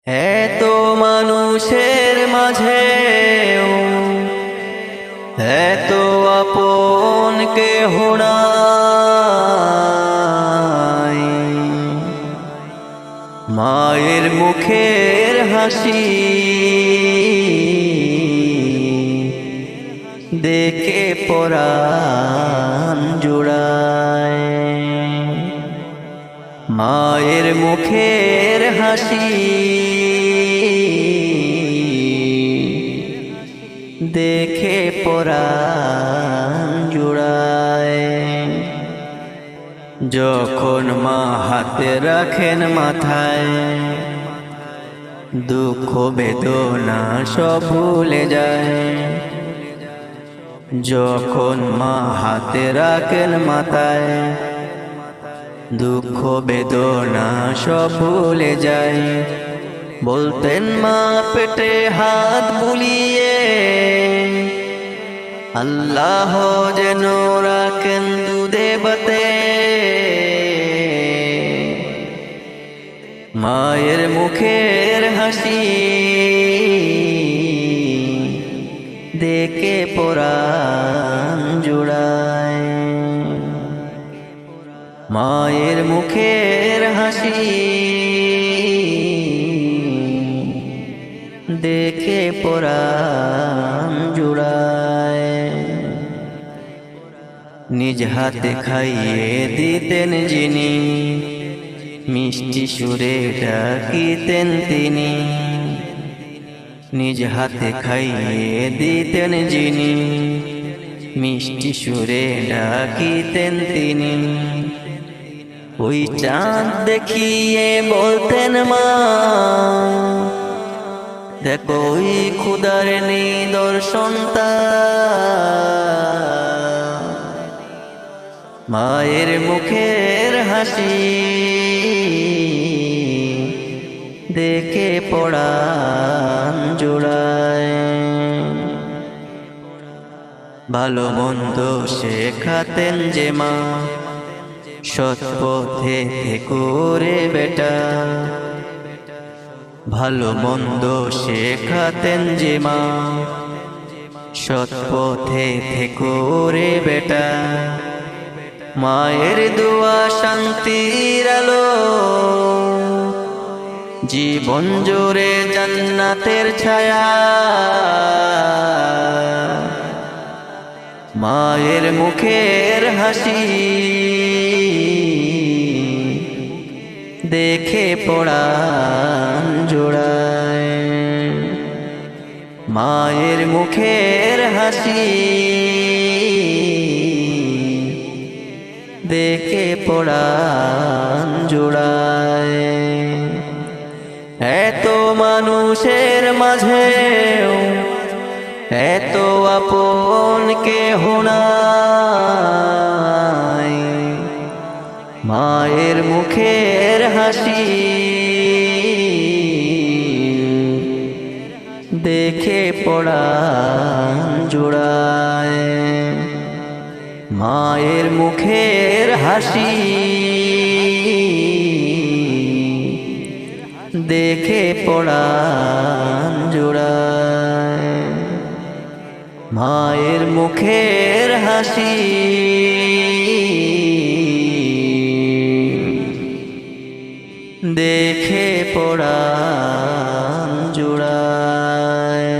এত মানুষের মাঝে এত আপন কেহ নাই, মায়ের মুখের হাসি দেখে পরাণ জুড়ায়। মায়ের মুখের হাসি দেখে পরাণ জুড়ায়। যখন মা হাতে রাখেন মাথায়, দুঃখ বেদনা সব ভুলে যায়। যখন মা হাতে রাখেন মাথায়, দুঃখ বেদনা সব ভুলে যায়। বলতেন মা পেটে হাত বুলিয়ে, আল্লাহ যেন রাখেন দুধে ভাতে। মায়ের মুখের হাসি দেখে পরাণ জুড়ায়। মায়ের মুখের হাসি দেখে পরাণ জুড়ায়। নিজ হাতে খাইয়ে দিতেন যিনি, মিষ্টি সুরে ডাকিতেন তিনি। নিজ হাতে খাইয়ে দিতেন যিনি, মিষ্টি সুরে ডাকিতেন তিনি। ওই চাঁদ দেখিয়ে বলতেন মা, দেখো ওই খুদার নিদর্শনটা। মায়ের মুখের হাসি দেখে পরাণ জুড়ায়। ভালো মন্দ শেখাতেন যে মা, সৎ পথে থেকো রে বেটা। ভালো মন্দ শেখাতেন যে মা, সৎ পথে থেকো রে বেটা। মায়ের দোয়া শান্তির আলো, জীবন জোরে জান্নাতের ছায়া। মায়ের মুখের হাসি দেখে পরাণ জোড়ায়। মায়ের মুখের হাসি দেখে পরাণ জোড়ায়। এত মানুষের মাঝে এত আপন কেহ নাই, মায়ের মুখের হাসি দেখে পরাণ জোড়ায়। মায়ের মুখের হাসি দেখে পরাণ জোড়ায়। মায়ের মুখের হাসি দেখে পরাণ জোড়ায়।